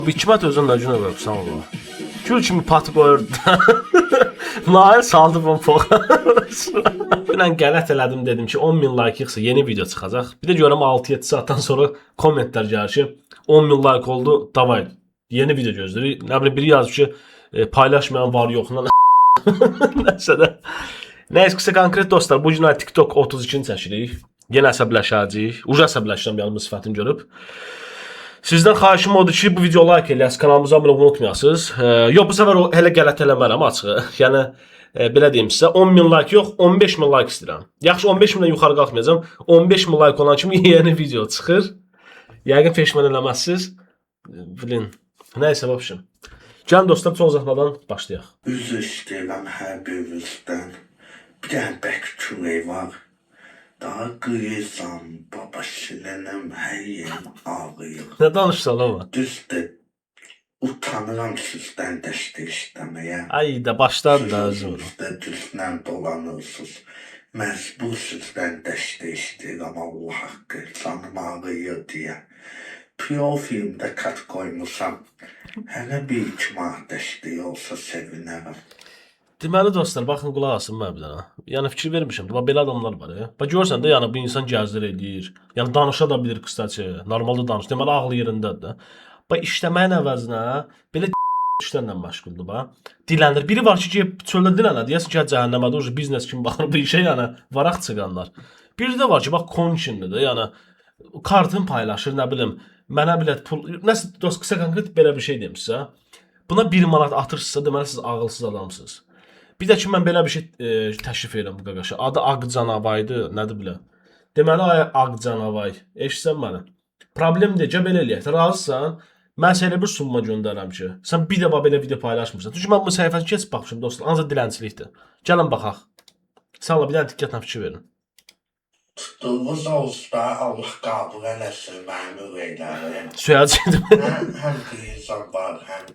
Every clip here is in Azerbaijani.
Hikmət özün ləcünə verib, sağ ol. Gül kimi patı qoyurdu. Nail saldı bu poxa. Dünən qələt elədim, dedim ki 10.000 like yıxsa yeni video çıxacaq. Bir də görəm 6-7 saatdan sonra kommentlər gəlir ki 10.000 like oldu, davay yeni video gözləyirik. Nə bilim biri yazıb ki paylaşmayan var yoxundan. Nəsə də. Nəysə konkret dostlar, bu gün TikTok 32-ni çəkirik. Yenə əsəbləşəcəyik. Uca əsəbləşirəm yanımın sifətini görüb. Sizdən xahişim odur ki, bu video like eləyəsiniz, kanalımıza abunə olmayı unutmayasınız. Yox, bu səfər hələ qələt eləmərəm açığı. Yəni, belə deyim sizə, 10.000 like yox, 15.000 like istəyirəm. Yaxşı, 15.000-dən yuxarı qalxmayacağım. 15.000 like olan kimi yeni video çıxır. Yəqin peşman eləməzsiniz. Bilin, nəysə, vəbşim. Gəlin dostlar, çox uzatmadan başlayaq. Üzr istəyirəm hər birinizdən. Bir dənə bək külək var. Daha qıyırsam, baba şilənim, hər yerim ağrıyır. Nə danışsan ama? Düzdür, utanıram sizdən dəstək istəməyə. Ay da başladı da özüm. Sizdə düzlə dolanırsınız. Məcbur sizdən dəstək istəyirəm Allah haqqı, canım ağrıyır deyə. Profilimdə kat qoymuşam. Hələ bir iki manat dəstək olsa sevinərəm. Deməli dostlar, baxın qulaq asın mənə bir dənə. Yəni fikir vermişəm. Bax belə adamlar var ya. Bax görsən də yəni bu insan gəzdir eləyir. Yəni danışa da bilir qısaca. Normalda danış. Deməli ağlı yerindədir də. Bax işləməyin əvəzinə belə işlərlə məşğuldur bax. Diləndir. Biri var ki, çöldə dilənir. Deyəsən ki, cəhənnəmədə ucu biznes kimi baxır bu işə, yəni varaq çıxanlar. Biri də var ki, bax konşindir də, yəni kartın paylaşır, nə bilim, mənə bilet pul. Nəsə dost qısa konkret belə bir şey deyim sizə. Buna 1 manat atırsınızsa, deməli siz ağılsız adamsınız. Bir də ki, mən belə bir şey təşrif edirəm bu qaqaşa. Adı Ağcanavaydı, nədir bilə? Deməli, ay Ağcanavay, eşitsən məni. Problem deyəcə, belə eləyək. Razısan, mən sənə bir sunma göndərəm ki, sən bir dəfə belə video paylaşmırsan. Çünki mən bu səhifəni keçib baxmışım, dostlar, ancaq dilənçilikdir. Gəlin baxaq. Sağ olun, bir dənə diqqətlə fikir verin. Tutduğunuz olsa Allah qəbul eləsin mənim ürəklərim. Söyəcəkdim. Həm qıyırsam var, həm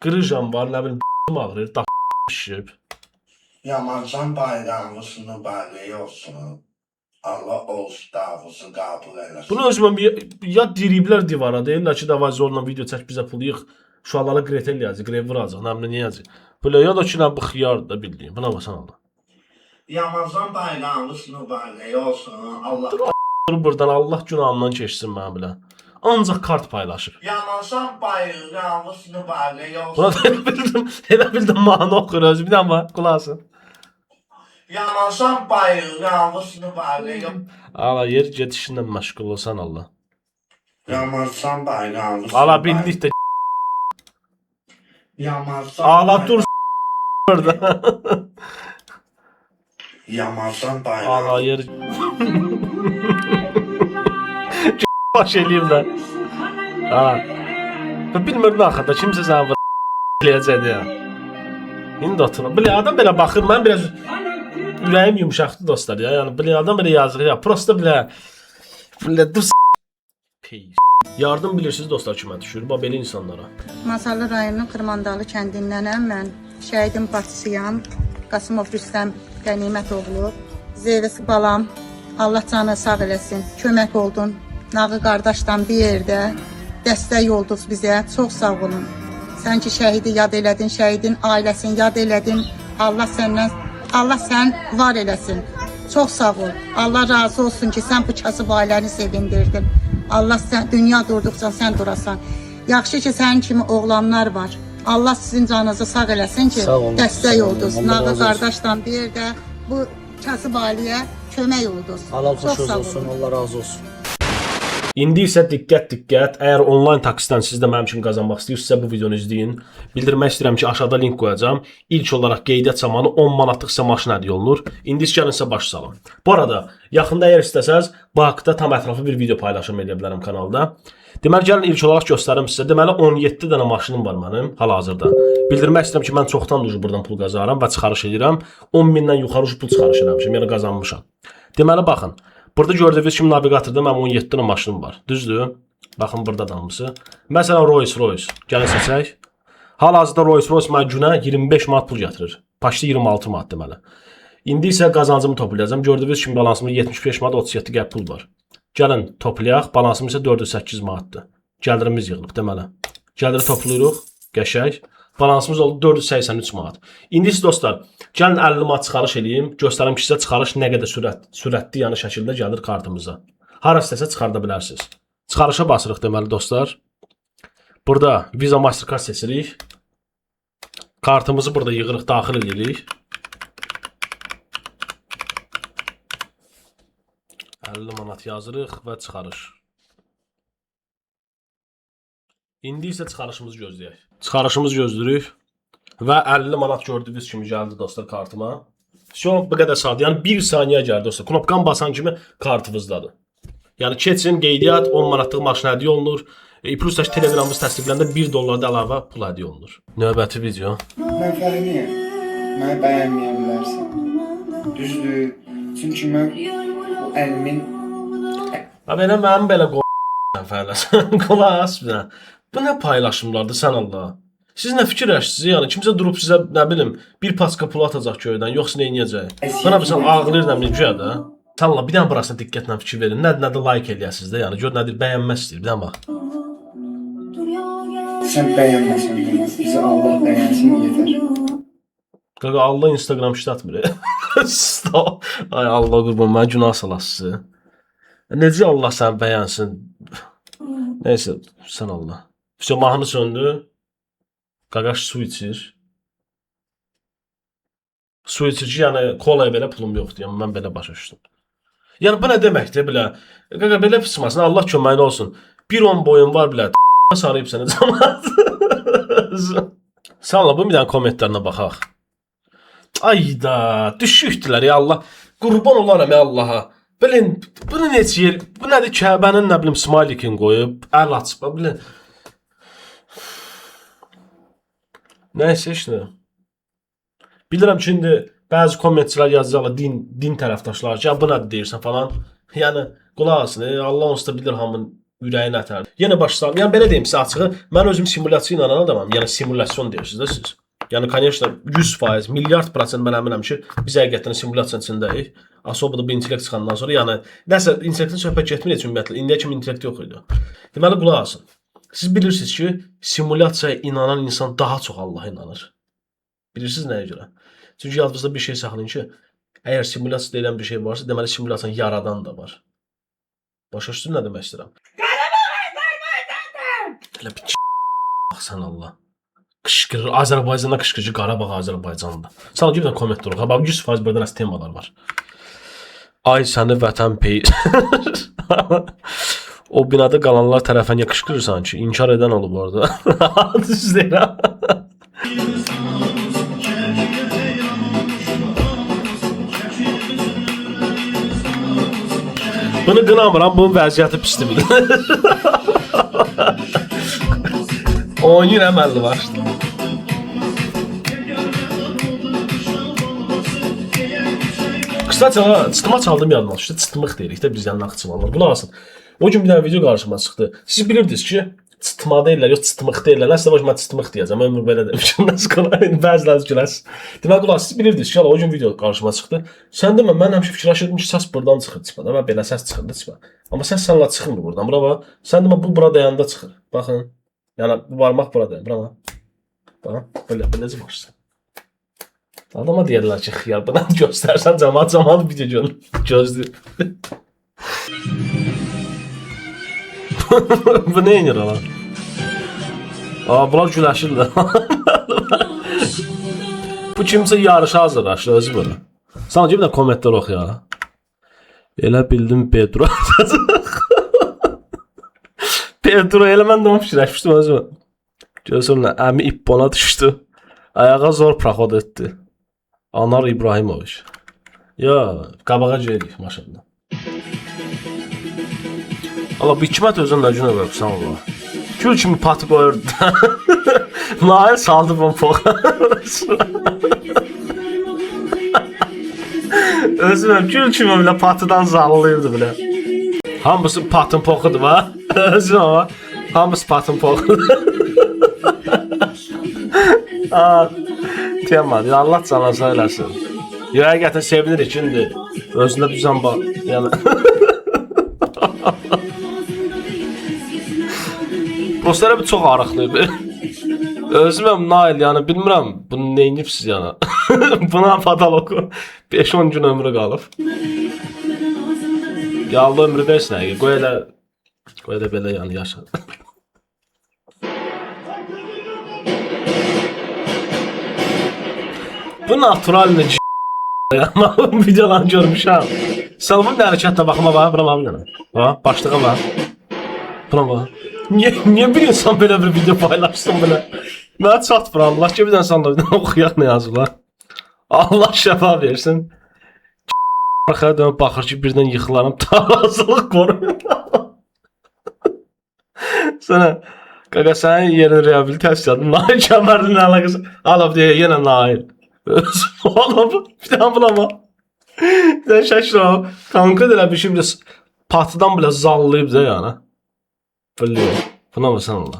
Qırıcam var, nə bilim, ağrır, şişib. Ramazan bayramınız mübarək olsun. Allah olsun qəbul eləsin. Bunu özümə ya diriblər divara, deyirlər ki, davay zorla video çək, bizə pul yığ, uşaqlara gretel yazı, grev vuracaq, nə bilim, nə yazı. Böyle ya da ki, bu xiyardır da bildiyim, buna basan Allah. Ramazan bayramınız mübarək olsun. Allah Dur buradan, Allah günahımdan keçsin mənə bilə. Ancaq kart paylaşır. Ramazan bayramınız mübarək olsun. Buna da elə bildim, mahnı oxur özü, bir dənə bax, qulasın. Ramazan bayramınız mübarək olsun. Allah, yer gedişinlə məşğul olsan Allah. Ramazan bayramınız Allah, bildik də Ramazan Allah, dur orada. Ramazan Allah, bayramı. yer baş eləyim də. Bilmirəm axıda, kimsə sənə eləyəcəkdir ya. İndi oturur. Belə adam belə baxır, mən biraz ürəyim yumuşaqdır dostlar ya. Yəni belə adam belə yazır ya. Prosta belə dur yardım bilirsiniz dostlar kimə düşür. Bax belə insanlara. Masallı rayonunun Xırmandalı kəndindənəm mən. Şəhidin bacısıyam. Qasımov Rüstəm Qənimətoğlu. Zevis balam. Allah canı sağ eləsin. Kömək oldun. Nağı qardaşdan bir yerdə dəstək oldunuz bizə. Çox sağ olun. Sən ki şəhidi yad elədin, şəhidin ailəsini yad elədin. Allah sən var eləsin. Çox sağ ol. Allah razı olsun ki, sən bu kasıb ailəni sevindirdin. Allah sən dünya durduqca sən durasan. Yaxşı ki, sənin kimi oğlanlar var. Allah sizin canınızı sağ eləsin ki, dəstək oldunuz. Nağı qardaşdan bir yerdə bu kasıb ailəyə kömək oldunuz. Allah xoş olsun, Allah razı olsun. İndi isə diqqət. Əgər onlayn taksiden siz də mənim kimi qazanmaq istəyirsinizsə bu videonu izləyin. Bildirmək istəyirəm ki, aşağıda link qoyacağam. İlk olaraq qeydiyyat zamanı 10 manatlıqsa maşın hədiyyə olunur. İndi gəlin sizə baş salım. Bu arada, yaxında əgər istəsəz, bu haqda tam ətraflı bir video paylaşım edə bilərəm kanalda. Deməli, gəlin ilk olaraq göstərim sizə. Deməli, 17 dənə maşınım var mənim hal-hazırda. Bildirmək istəyirəm ki, mən çoxdan buradan pul qazanıram və çıxarış edirəm. 10.000-dən yuxarı pul çıxarış edirəm, yəni qazanmışam. Deməli, baxın. Burada gördüyünüz kimi navigatorda mənim 17 dənə maşınım var. Düzdür? Baxın burada da hamısı. Məsələn Rolls-Royce. Gəlin seçək. Hal-hazırda Rolls-Royce mənə günə 25 manat pul gətirir. Paşda 26 manat deməli. İndi isə qazancımı toplayacağam. Gördüyünüz kimi balansımda 75 manat 37 qəp pul var. Gəlin toplayaq. Balansım isə 408 manatdır. Gəlirimiz yığılıb deməli. Gəliri toplayırıq. Qəşəng. Balansımız oldu 483 manat. İndi siz dostlar, gəlin 50 manat çıxarış edeyim. Göstərim ki, sizə çıxarış nə qədər sürətli, yəni şəkildə gəlir kartımıza. Hara istəsə çıxarda bilərsiniz. Çıxarışa basırıq deməli dostlar. Burada Visa Mastercard seçirik. Kartımızı burada yığırıq, daxil edirik. 50 manat yazırıq və çıxarış. İndi isə çıxarışımızı gözləyək. Çıxarışımızı gözləyirik və 50 manat gördüyünüz kimi gəldi dostlar kartıma. Bu qədər saat, yəni 1 saniyə gəldi dostlar. Knopkan basan kimi kartınızdadır. Yəni keçin, qeydiyyat 10 manatlıq maşın hədiyyə olunur. Plus da Telegramımız təsdiqləndə $1 da əlavə pul hədiyyə olunur. Növbəti video. Mən fərqliyəm. Məni bəyənməyə bilərsən. Düzdür. Çünki mən o əlimin... Belə mənim belə fərləsən. Qulaq bir. Bu nə paylaşımlardır sən Allah? Siz nə fikirləşsiniz? Yəni kimsə durub sizə nə bilim bir paska pul atacaq göydən, yoxsa nə edəcək? Bana bilsən ağlayır nə bilim güya da. Sən Allah bir dənə burasına diqqətlə fikir verin. Nədir like eləyəsiniz də, yəni gör nədir bəyənmək istəyir. Bir dənə bax. Sən bəyənməsən də, bizi Allah bəyənsin yetər. Qaqa Allah Instagram işlətmir. Ay Allah qurban, mən günah salasın. Necə Allah sən bəyənsin? Neyse, sən Allah. Все, mahnı söndü. Qaqaş su içir. Su içir ki, yəni kolaya belə pulum yoxdur. Yəni mən belə başa düşdüm. Yəni bu nə deməkdir belə? Qaqa belə pısmasın, Allah köməyin olsun. 1.10 boyun var bilə. Sarıyıb sənə cəmaat. Sağla bu bir dənə kommentlərinə baxaq. Ayda, düşükdülər ya Allah. Qurban olaram ya Allaha. Bilin, bunu necə yer? Bu nədir? Kəbənin nə bilim smilikin qoyub, əl açıb, bilin. Nəysə işte. Bilirəm ki, indi bəzi kommentçilər yazacaqlar din tərəfdaşlar ki, bu nədir deyirsən falan. Yəni qulaq asın, Allah onsuz da bilir hamının ürəyi nətər. Yenə başlayalım. Yəni belə deyim sizə açığı, mən özüm simulyasiya ilə adamam. Yəni simulyasyon deyirsiniz də siz. Yəni конечно 100%, milyard% mən əminəm ki, biz həqiqətən simulyasiyanın içindəyik. Asobo da bir intellekt çıxandan sonra, yəni nəsə intellektin söhbət getmir heç ümumiyyətlə. İndiyə kimi intellekt yox idi. Deməli qulaq asın. Siz bilirsiniz ki, simulyasiyaya inanan insan daha çox Allaha inanır. Bilirsiniz nəyə görə? Çünki yadınızda bir şey saxlayın ki, əgər simulyasiya deyilən bir şey varsa, deməli simulyasiyanı yaradan da var. Başa düşdün nə demək istəyirəm? Elə bir sən Allah. Qışqırır, Azərbaycanda qışqırıcı, Qarabağ Azərbaycanda. Sana bir də komment durur. Ha, 100% burada nəsə temalar var. Ay səni vətən pey... O binada qalanlar tərəfən niyə qışqırırsan ki? İnkar edən olub orada. Düz deyirəm. Bunu qınamıram, bunun vəziyyəti pisdir. Oynayır əməlli başdı. Kısaca çıtma çaldım yanına. İşte çıtmıq deyirik də biz yanına Naxçıvanlar. Qulaq asın. O gün bir dənə video qarşıma çıxdı. Siz bilirdiniz ki, çıtma deyirlər, yox çıtmıq deyirlər. Nəsə başıma çıtmıq deyəcəm. Ömür belə demişim. Bəziləriniz gülərsiniz. Demək qulaq, siz bilirdiniz ki, o gün video qarşıma çıxdı. Sən demə, mən həmişə fikirləşirdim ki, səs buradan çıxır çıxmadan. Və belə səs çıxırdı çıxmadan. Amma səs sənlə çıxmır buradan. Bura bax. Sən demə, bu bura dayanda çıxır. Baxın. Yəni, bu barmaq bura dayan. Bura bax. Bax, belə necə başlayır. Adama deyirlər ki, xiyar, buna göstərsən cəmaat video gözləyir. Bu nə inir lan? Bunlar güləşir də. Bu kimsə yarışa hazırlaşdı özü belə. Sana bir də kommentlər ox ya. Elə bildim Pedro. Pedro elə mən də onu fikirləşmişdim özü. Gözümlə əmi ippona düşdü. Ayağa zor praxod etdi. Anar İbrahimoviç. Ya, qabağa gelirik maşallah. Allah bir hikmət özün nə günə verib, sən Allah. Gül kimi patı qoyurdu. Nail saldı bunu poxa. Özüm gül kimi belə patıdan zalılıydı belə. Hamısı patın poxudur va. Özüm ama. Hamısı patın poxudur. Tiyamadı. Allah canına söyləsin. Ya həqiqətən sevinirik indi. Özündə düzən bax. Yəni. Bu postlara bir çox arıqlayıb. Özüməm Nail, yəni bilmirəm bunu neyinibsiz yəni. Buna patologu 5-10 gün ömrü qalıb. Yallı ömrü versin həqiqi. Qoy elə belə yəni yaşa. Bu naturalni yəni videolarını görmüşəm. Salman da hərəkətlə baxma var, buna bax bir dənə. Ha, başlığa bax. Buna bax. Niyə bir insan belə bir video paylaşsın belə? Mənə çatmır Allah ki, bir dənə sanda bir dənə oxuyaq nə yazırlar. Allah şəfa versin. Baxar dönüb baxır ki, birdən yıxılarım, tarazılıq qoruyur. Sənə, qaqa sənin yerin reabilitasiyonu, Nail kəmərinin əlaqəsi. Alab deyə, yenə Nail. Oğlum, bir dənə buna bax. Sən şəkil o, konkret elə bir şey bile patıdan bile zallayıb da yani. Böyle, buna mı sen Allah?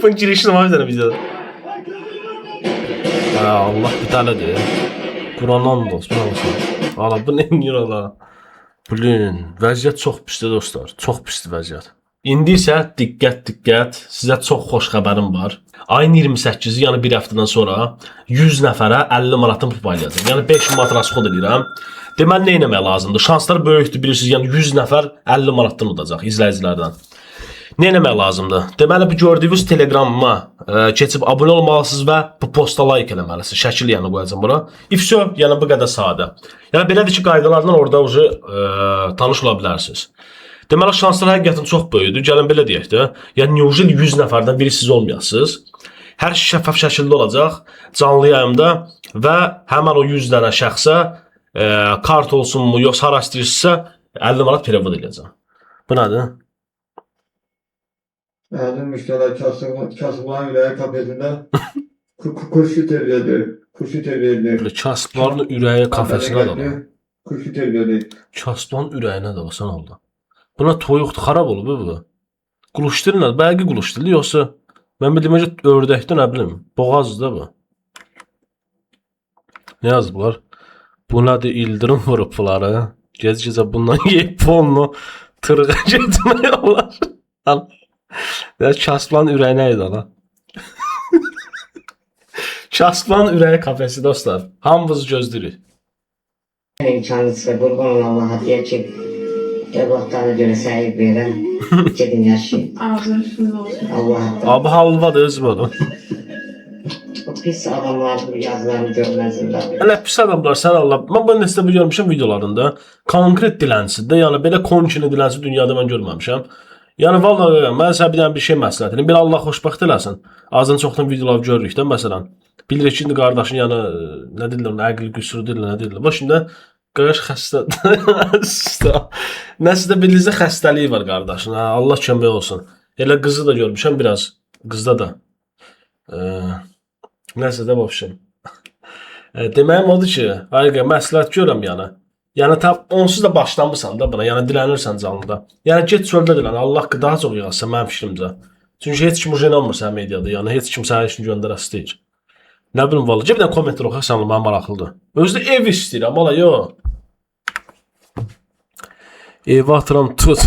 Bunun girişini var bir tane videoda. Allah bir tane diyor. Kur'an'dan dost, buna mı sen? Allah bu ne diyor Allah? Bilin, vəziyyət çox pisdir dostlar, çox pisdir vəziyyət. İndi isə diqqət, sizə çox xoş xəbərim var. Ayın 28-i, yəni bir həftədən sonra 100 nəfərə 50 manatın paylayacağım. Yəni 5 manat rasxod edirəm. Deməli, nə etmək lazımdır? Şanslar böyükdür, bilirsiniz. Yəni 100 nəfər 50 manatdan udacaq izləyicilərdən. Nə etmək lazımdır? Deməli, bu gördüyünüz Telegramıma keçib abunə olmalısınız və bu posta like eləməlisiniz. Şəkil yəni qoyacağım bura. İfso, yəni bu qədər sadə. Yəni belədir ki, qaydalardan orada tanış ola bilərsiniz. Deməli, şanslar həqiqətən çox böyükdür. Gəlin belə deyək də. Yəni, Newjil 100 nəfərdən biri siz olmayasınız. Hər şey şəffaf şəkildə olacaq, canlı yayımda və həmən o 100 dənə şəxsə kart olsunmu, yoxsa hara istəyirsinizsə 50 manat perevod edəcəm. Bu nədir? Mənim müştərək kasıbların ürəyi kafesində kuşu terliyordur. Böyle kasıbların ürəyi kafesində də olur. Kuşu terliyordur. Kasıbların ürəyinə də olsan oldu. Buna toyuqdur, xarab olub bu. Quluşdur nə? Bəlkə quluşdur, yoxsa mən bildiyim ördəkdir, nə bilim. Boğazdır da bu. Ne yazıblar? Bu nədir? İldırım vurub bunları. Gec-gecə bundan yeyib polunu tırığa getmək olar. Kasıbların ürəyi nə idi ona? Kasıbların ürəyi kafesi dostlar. Hamımızı gözləyirik. İmkanınızsa qurban olan Allaha deyək ki, evlatlarına görə səhib verən, gedin yaşayın. Ağzın üstünde olsun. Allah'a Abi halvadır özüm oğlum. o pis adamlar bu yazılarını görməzlər. Hələ pis adamlar, sən Allah. Mən bunu nəsə görmüşəm videolarında. Konkret dilənçidir. Yəni belə konkini dilənçi dünyada mən görməmişəm. Yəni vallahi mən sənə bir dənə bir şey məsləhət edim. Belə Allah xoşbəxt eləsin. Azdan çoxdan videolar görürük də məsələn. Bilirik ki, indi qardaşın yəni nə deyirlər, əqli qüsuru deyirlər, nə deyirlər. Bax şimdi qardaş xəstə. Nəsə də bilirsə xəstəliyi var qardaşın. Ha, Allah kömək olsun. Elə qızı da görmüşəm biraz. Qızda da. Nəsə də vəbşim. Deməyim odur ki, həqiqə məsləhət görürəm yəni. Yəni onsuz da başlamısan da buna. Yəni dilənirsən canlıda. Yəni get çöldə dilən. Allah ki daha çox yığılsa mənim fikrimcə. Çünki heç kim inanmır sən mediada. Yəni heç kim sənə işini göndərə istəyir. Nə bilim vallahi. Bir dənə kommentlər oxusan mənə maraqlıdır. Özü də ev istəyirəm, valla yox. Ev atıram tut.